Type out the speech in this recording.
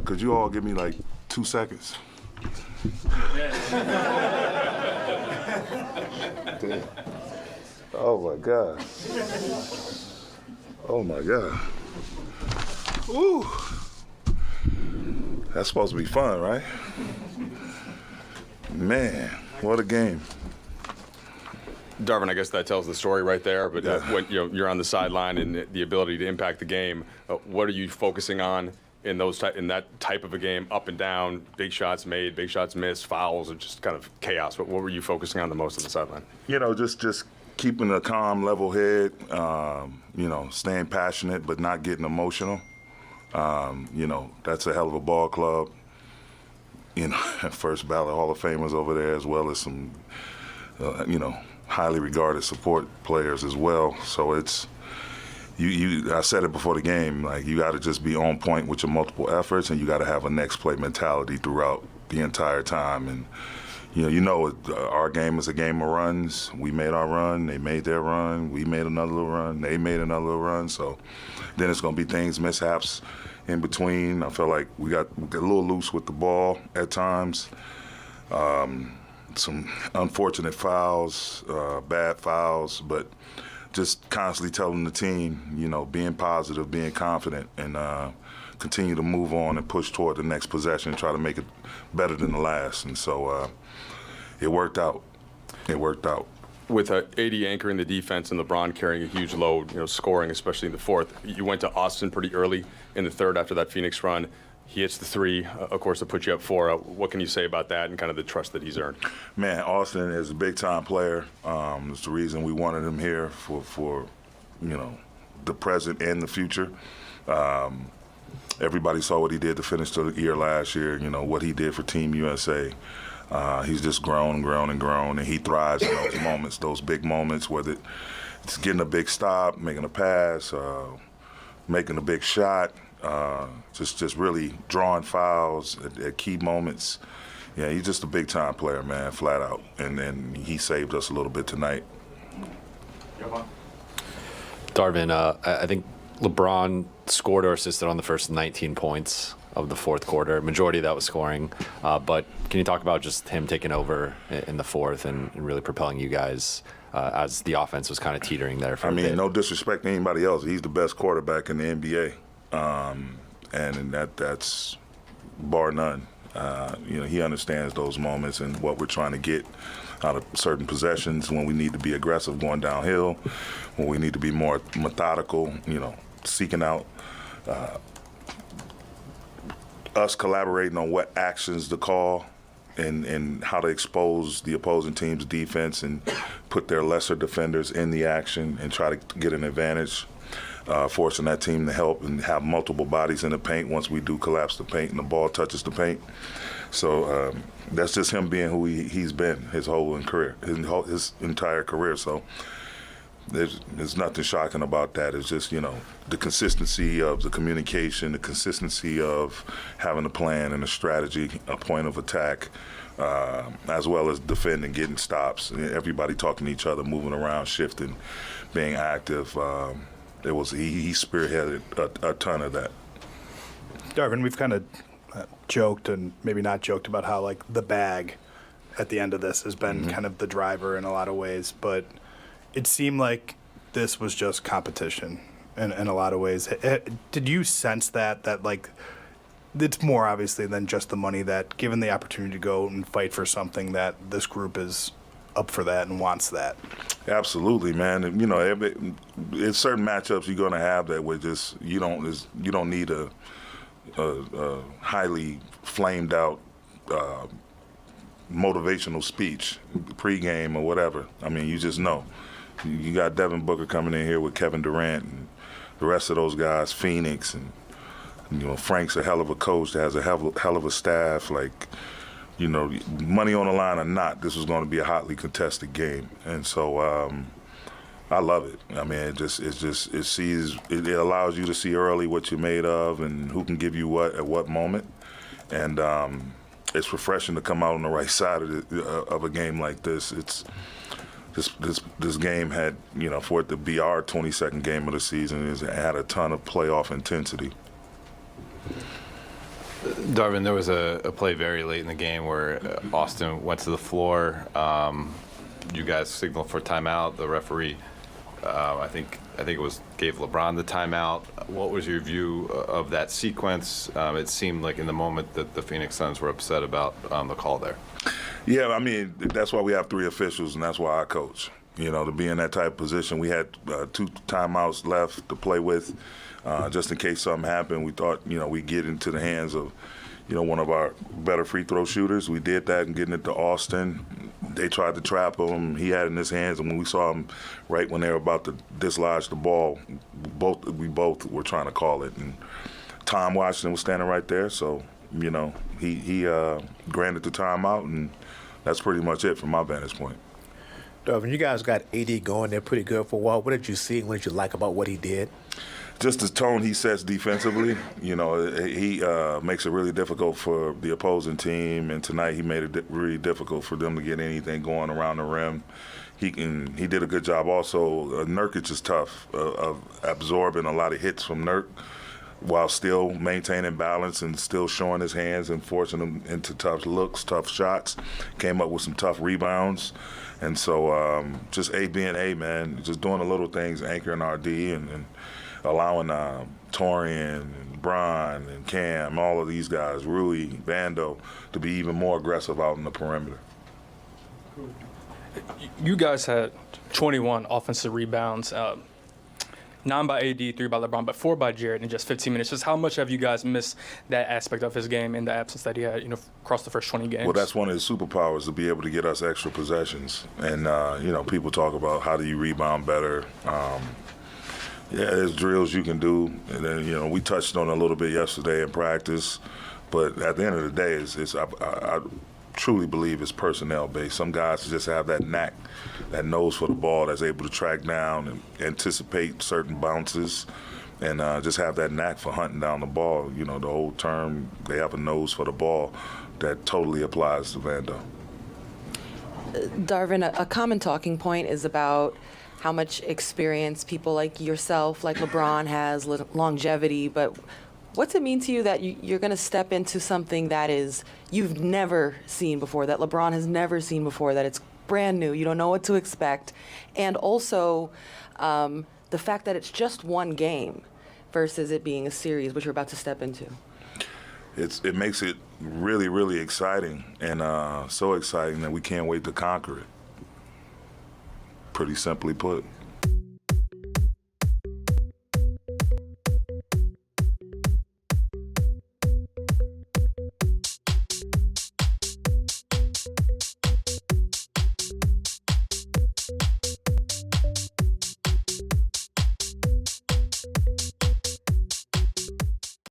Could you all give me like 2 seconds? Damn. Oh my God. Oh my God. Ooh. That's supposed to be fun, right? Man, what a game. Darvin, I guess that tells the story right there. But Yeah. when you're on the sideline and the ability to impact the game, what are you focusing on in that type of a game? Up and down, big shots made, big shots missed, fouls, or just kind of chaos. What were you focusing on the most on the sideline? Just keeping a calm, level head. Staying passionate but not getting emotional. That's a hell of a ball club. First ballot Hall of Famers over there, as well as some, highly regarded support players as well. So it's, I said it before the game, like you got to just be on point with your multiple efforts, and you got to have a next play mentality throughout the entire time. And our game is a game of runs. We made our run, they made their run, we made another little run, they made another little run. So then it's going to be things, mishaps in between. I felt like we got a little loose with the ball at times. Some unfortunate fouls, bad fouls, but just constantly telling the team, being positive, being confident, and continue to move on and push toward the next possession and try to make it better than the last. And so it worked out. It worked out. With AD anchoring the defense and LeBron carrying a huge load, scoring, especially in the fourth, you went to Austin pretty early in the third after that Phoenix run. He hits the three, of course, to put you up 4. What can you say about that and kind of the trust that he's earned? Man, Austin is a big-time player. It's the reason we wanted him here for the present and the future. Everybody saw what he did to finish the year last year, what he did for Team USA. He's just grown and grown and grown, and he thrives in those moments, those big moments, whether it's getting a big stop, making a pass, making a big shot, just really drawing fouls at key moments. Yeah, he's just a big-time player, man, flat out, and he saved us a little bit tonight. Darvin, I think LeBron scored or assisted on the first 19 points of the fourth quarter. Majority of that was scoring. But can you talk about just him taking over in the fourth and really propelling you guys as the offense was kind of teetering there for a bit? No disrespect to anybody else. He's the best quarterback in the NBA. And that's bar none. He understands those moments and what we're trying to get out of certain possessions, when we need to be aggressive going downhill, when we need to be more methodical, seeking out us collaborating on what actions to call and how to expose the opposing team's defense and put their lesser defenders in the action and try to get an advantage, forcing that team to help and have multiple bodies in the paint once we do collapse the paint and the ball touches the paint. So that's just him being who he's been his whole career, his entire career. So there's nothing shocking about that. It's just, the consistency of the communication, the consistency of having a plan and a strategy, a point of attack, as well as defending, getting stops, everybody talking to each other, moving around, shifting, being active. He spearheaded a ton of that. Darvin, we've kind of joked and maybe not joked about how, like, the bag at the end of this has been kind of the driver in a lot of ways, but it seemed like this was just competition in a lot of ways. Did you sense that like, it's more obviously than just the money, that given the opportunity to go and fight for something, that this group is up for that and wants that? Absolutely, man. It's certain matchups you're going to have that where just you don't need a highly flamed out motivational speech pregame or whatever. You just know. You got Devin Booker coming in here with Kevin Durant and the rest of those guys, Phoenix, and Frank's a hell of a coach that has a hell of a staff. Like, money on the line or not, this was going to be a hotly contested game, and so I love it. It allows you to see early what you're made of and who can give you what at what moment, and it's refreshing to come out on the right side of a game like this. This game had, for it to be our 22nd game of the season, it had a ton of playoff intensity. Darvin, there was a play very late in the game where Austin went to the floor. You guys signaled for timeout. The referee, I think it was gave LeBron the timeout. What was your view of that sequence? It seemed like in the moment that the Phoenix Suns were upset about the call there. Yeah, I mean, that's why we have 3 officials, and that's why I coach. You know, to be in that type of position, we had 2 timeouts left to play with, just in case something happened. We thought, we'd get into the hands of, one of our better free throw shooters. We did that and getting it to Austin. They tried to trap him. He had it in his hands, and when we saw him right when they were about to dislodge the ball, we both were trying to call it. And Tom Washington was standing right there, so, he granted the timeout, and that's pretty much it from my vantage point. Darvin, you guys got AD going there pretty good for a while. What did you see and what did you like about what he did? Just the tone he sets defensively. He makes it really difficult for the opposing team, and tonight he made it really difficult for them to get anything going around the rim. He did a good job also. Nurkic is tough, of absorbing a lot of hits from Nurk while still maintaining balance and still showing his hands and forcing them into tough looks, tough shots. Came up with some tough rebounds. And so just being man, just doing the little things, anchoring our D and allowing Torian and Bron and Cam, all of these guys, Rui, Vando, to be even more aggressive out in the perimeter. You guys had 21 offensive rebounds, 9 by AD, 3 by LeBron, but 4 by Jared in just 15 minutes. Just how much have you guys missed that aspect of his game in the absence that he had, across the first 20 games? Well, that's one of his superpowers, to be able to get us extra possessions. And, people talk about how do you rebound better. There's drills you can do. And then, we touched on it a little bit yesterday in practice. But at the end of the day, I truly believe it's personnel-based. Some guys just have that knack, that nose for the ball, that's able to track down and anticipate certain bounces and just have that knack for hunting down the ball. The whole term, they have a nose for the ball, that totally applies to Vando. Darvin, a common talking point is about how much experience people like yourself, like LeBron has, longevity, but what's it mean to you that you're going to step into something that you've never seen before, that LeBron has never seen before, that it's brand new, you don't know what to expect, and also the fact that it's just one game versus it being a series, which you're about to step into? It makes it really, really exciting, and so exciting that we can't wait to conquer it. Pretty simply put.